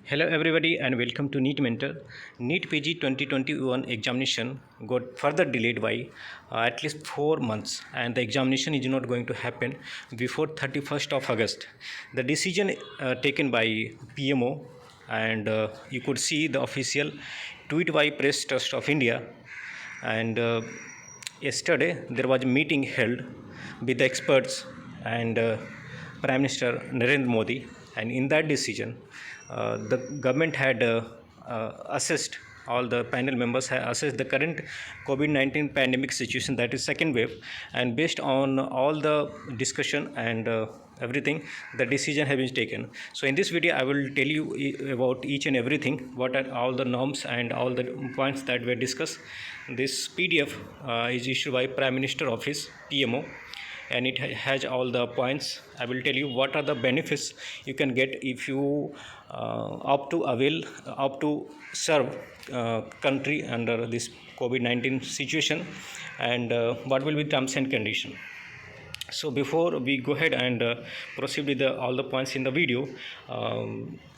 Hello everybody and welcome to NEET Mentor. NEET PG 2021 examination got further delayed by at least 4 months, and the examination is not going to happen before 31st of August. The decision taken by PMO, and you could see the official tweet by Press Trust of India, and yesterday there was a meeting held with the experts and Prime Minister Narendra Modi, and in that decision the government had assessed, all the panel members have assessed the current COVID-19 pandemic situation, that is second wave, and based on all the discussion and everything, the decision has been taken. So in this video I will tell you about each and everything, what are all the norms and all the points that were discussed. This PDF is issued by Prime Minister Office, PMO, and it has all the points. I will tell you what are the benefits you can get if you opt to serve country under this COVID-19 situation, and what will be terms and condition. So before we go ahead and proceed with all the points in the video,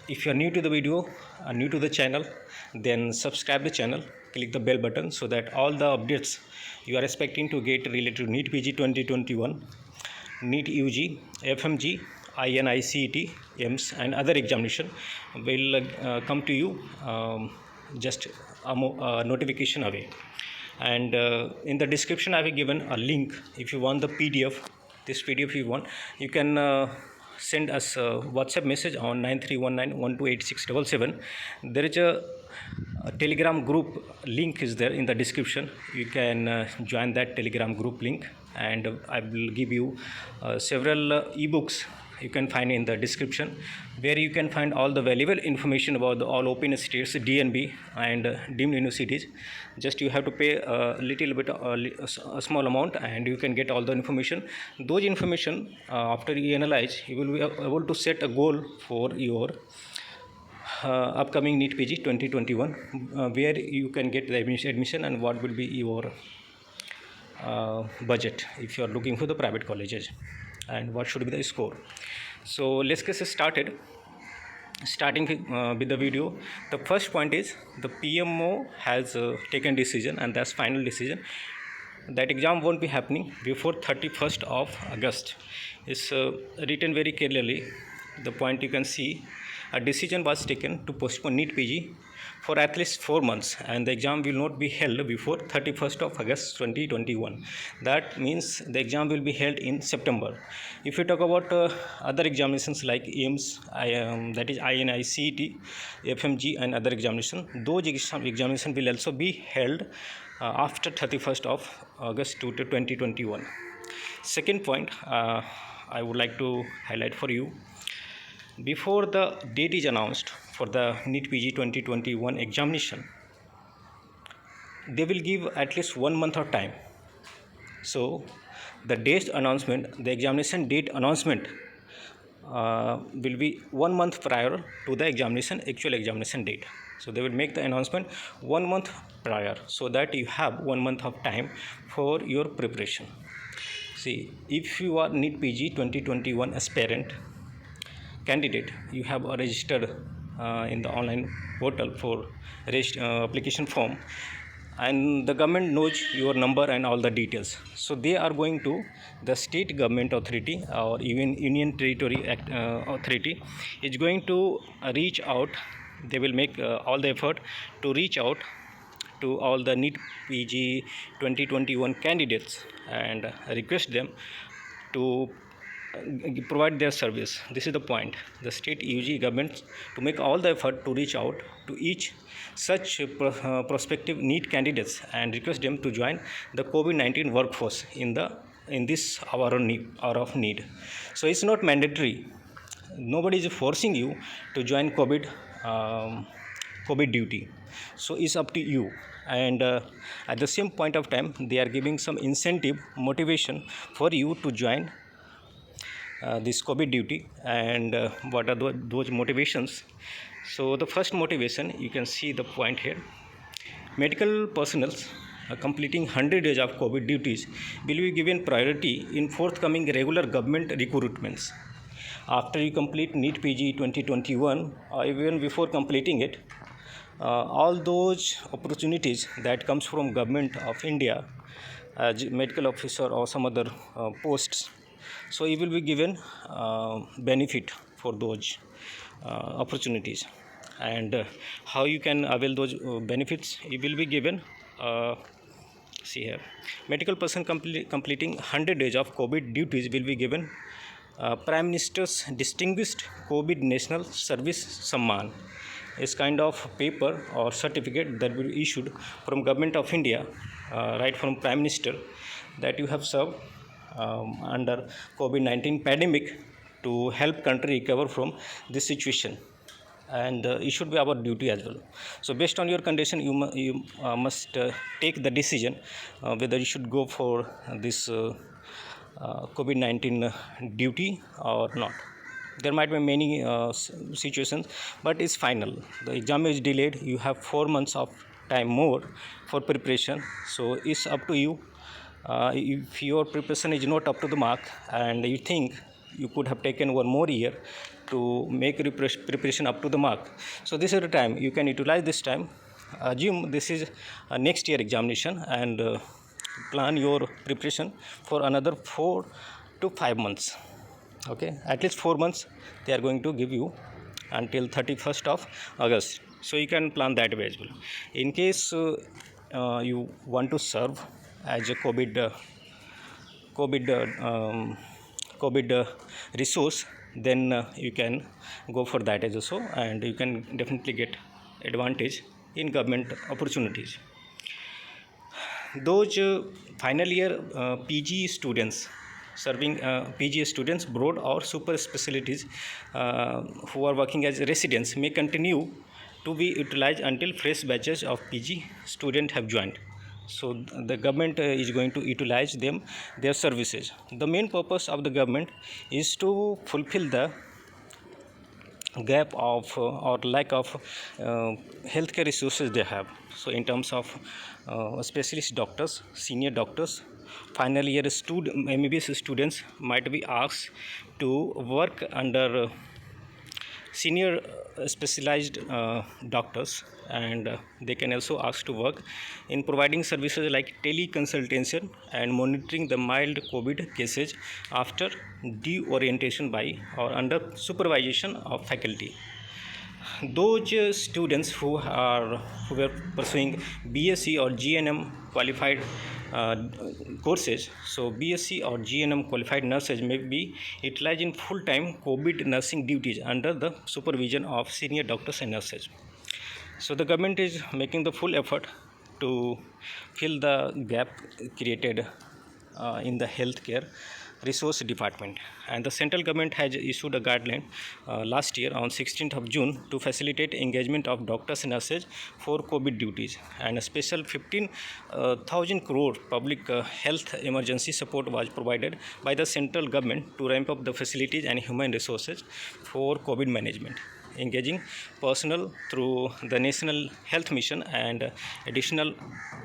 if you are new to the video, new to the channel, then subscribe the channel, click the bell button so that all the updates you are expecting to get related to NEET PG 2021, NEET UG, FMG, INICET, EAMS and other examination will come to you just a notification away. And in the description I have given a link. If you want the PDF, this PDF you want, you can send us a WhatsApp message on 9319128677. There is a Telegram group link is there in the description. You can join that Telegram group link, and I will give you several ebooks you can find in the description, where you can find all the valuable information about all open states, DNB and deemed universities. Just you have to pay a little bit, a small amount, and you can get all the information. Those information, after you analyze, you will be able to set a goal for your upcoming NEET PG 2021, where you can get the admission and what will be your budget if you are looking for the private colleges, and what should be the score. So let's get started. Starting with the video, the first point is the PMO has taken decision, and that's final decision, that exam won't be happening before 31st of August. It's written very clearly. The point you can see, a decision was taken to postpone NEET PG for at least 4 months, and the exam will not be held before 31st of August 2021. That means the exam will be held in September. If you talk about other examinations like EAMS, that is INICET, FMG and other examinations, those examinations will also be held after 31st of August 2021. Second point I would like to highlight for you. Before the date is announced for the NEET PG 2021 examination, they will give at least 1 month of time. So the date announcement, the examination date announcement will be 1 month prior to the actual examination date. So they will make the announcement 1 month prior, so that you have 1 month of time for your preparation. See, if you are NEET PG 2021 aspirant candidate, you have registered in the online portal for application form, and the government knows your number and all the details. So they are going to, the state government authority or even union territory authority is going to reach out. They will make all the effort to reach out to all the NEET PG 2021 candidates and request them to provide their service. This is the point. The state UG government to make all the effort to reach out to each such prospective NEET candidates and request them to join the COVID-19 workforce in this hour of need. So it's not mandatory. Nobody is forcing you to join COVID duty. So it's up to you. And at the same point of time, they are giving some incentive, motivation for you to join this COVID duty. And what are those motivations? So the first motivation, you can see the point here. Medical personnel completing 100 days of COVID duties will be given priority in forthcoming regular government recruitments. After you complete NEET PG 2021, or even before completing it, all those opportunities that comes from government of India as medical officer or some other posts, so you will be given benefit for those opportunities. And how you can avail those benefits, you will be given see here, medical person completing 100 days of COVID duties will be given Prime Minister's Distinguished COVID National Service Samman. Is kind of paper or certificate that will be issued from Government of India, right from Prime Minister, that you have served under COVID-19 pandemic to help country recover from this situation. And it should be our duty as well. So based on your condition, you must take the decision whether you should go for this COVID-19 duty or not. There might be many situations, but it's final. The exam is delayed. You have 4 months of time more for preparation. So it's up to you. If your preparation is not up to the mark and you think you could have taken 1 more year to make preparation up to the mark, so this is the time you can utilize this time. Assume this is a next year examination, and plan your preparation for another 4 to 5 months. Okay, at least 4 months they are going to give you until 31st of August. So you can plan that way as well. In case you want to serve as a COVID resource, then you can go for that as also, and you can definitely get advantage in government opportunities. Those final year PG students serving PG students, broad or super specialties who are working as residents may continue to be utilized until fresh batches of PG students have joined. So the government is going to utilize their services. The main purpose of the government is to fulfill the gap of or lack of healthcare resources they have. So in terms of specialist doctors, senior doctors, final year MBBS students might be asked to work under senior specialized doctors, and they can also ask to work in providing services like teleconsultation and monitoring the mild COVID cases after deorientation by or under supervision of faculty. Those students who were pursuing BSc or GNM qualified courses, so BSc or GNM qualified nurses may be utilized in full-time COVID nursing duties under the supervision of senior doctors and nurses. So the government is making the full effort to fill the gap created in the healthcare resource department, and the central government has issued a guideline last year on 16th of June to facilitate engagement of doctors and nurses for COVID duties, and a special 15,000 crore public health emergency support was provided by the central government to ramp up the facilities and human resources for COVID management, engaging personnel through the National Health Mission, and additional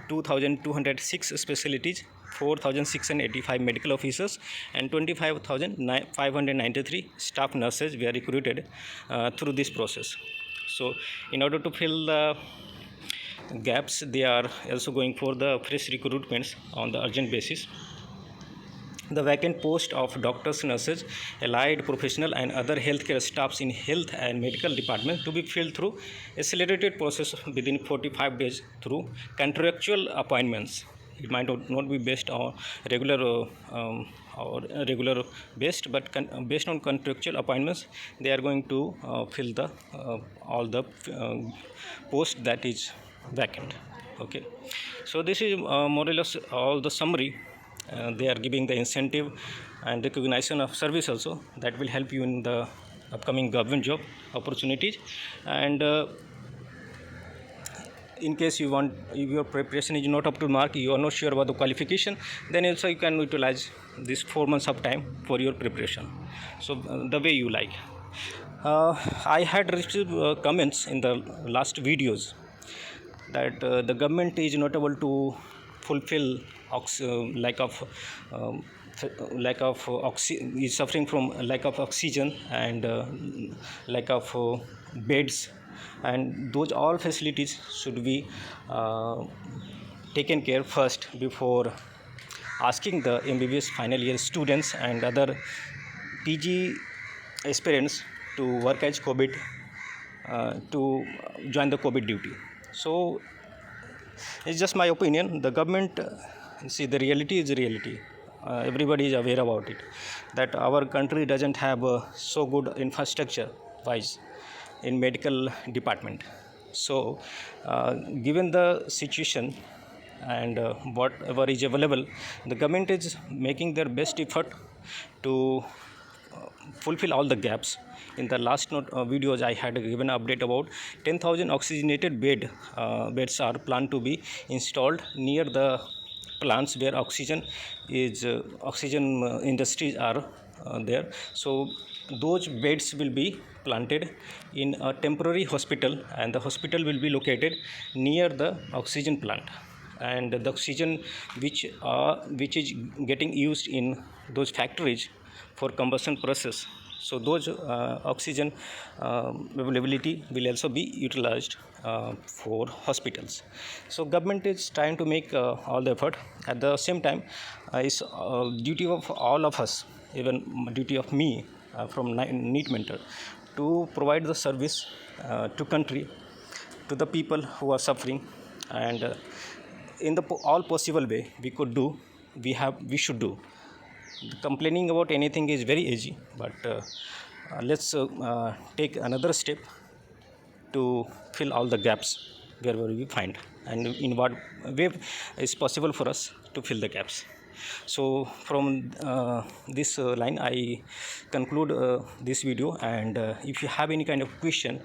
2,206 specialties, 4,685 medical officers, and 25,593 staff nurses were recruited through this process. So in order to fill the gaps, they are also going for the fresh recruitments on the urgent basis. The vacant post of doctors, nurses, allied professional, and other healthcare staffs in health and medical department to be filled through accelerated process within 45 days through contractual appointments. It might not be based on regular based, but based on contractual appointments, they are going to fill the all the post that is vacant. Okay, so this is more or less all the summary. They are giving the incentive and recognition of service also that will help you in the upcoming government job opportunities. And in case you want, if your preparation is not up to mark, you are not sure about the qualification, then also you can utilize this 4 months of time for your preparation. So the way you like. I had received comments in the last videos that the government is not able to fulfill lack of lack of is suffering from lack of oxygen and lack of beds, and those all facilities should be taken care first before asking the MBBS final year students and other PG aspirants to work as COVID, to join the COVID duty. So it's just my opinion. The government, see, the reality is reality. Everybody is aware about it, that our country doesn't have so good infrastructure wise in medical department. So given the situation and whatever is available, the government is making their best effort to fulfill all the gaps. In the last videos, I had given an update about 10,000 oxygenated beds are planned to be installed near the plants where oxygen industries are there. So those beds will be planted in a temporary hospital, and the hospital will be located near the oxygen plant, and the oxygen which is getting used in those factories for combustion process, so those oxygen availability will also be utilized for hospitals. So government is trying to make all the effort. At the same time, it's duty of all of us, even duty of me from NEET Mentor, to provide the service to country, to the people who are suffering, and in the all possible way we could do, we should do. Complaining about anything is very easy, but let's take another step to fill all the gaps wherever we find, and in what way is possible for us to fill the gaps. So from this line I conclude this video, and if you have any kind of question,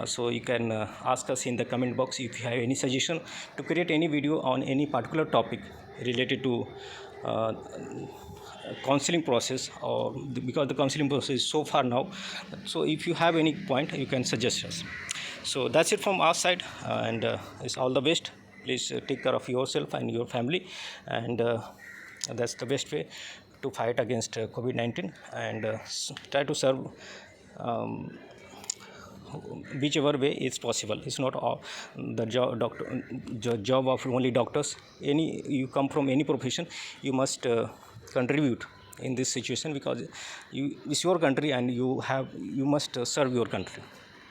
so you can ask us in the comment box. If you have any suggestion to create any video on any particular topic related to counseling process, or because the counseling process is so far now, so if you have any point, you can suggest us. So that's it from our side, and it's all the best. Please take care of yourself and your family, and that's the best way to fight against COVID-19, and try to serve whichever way is possible. It's not the job of only doctors. You come from any profession, you must contribute in this situation, because it's your country, and you must serve your country.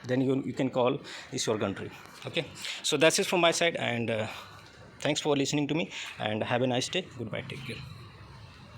Then you can call this your country. Okay, so that's it from my side, and thanks for listening to me, and have a nice day. Goodbye, take care.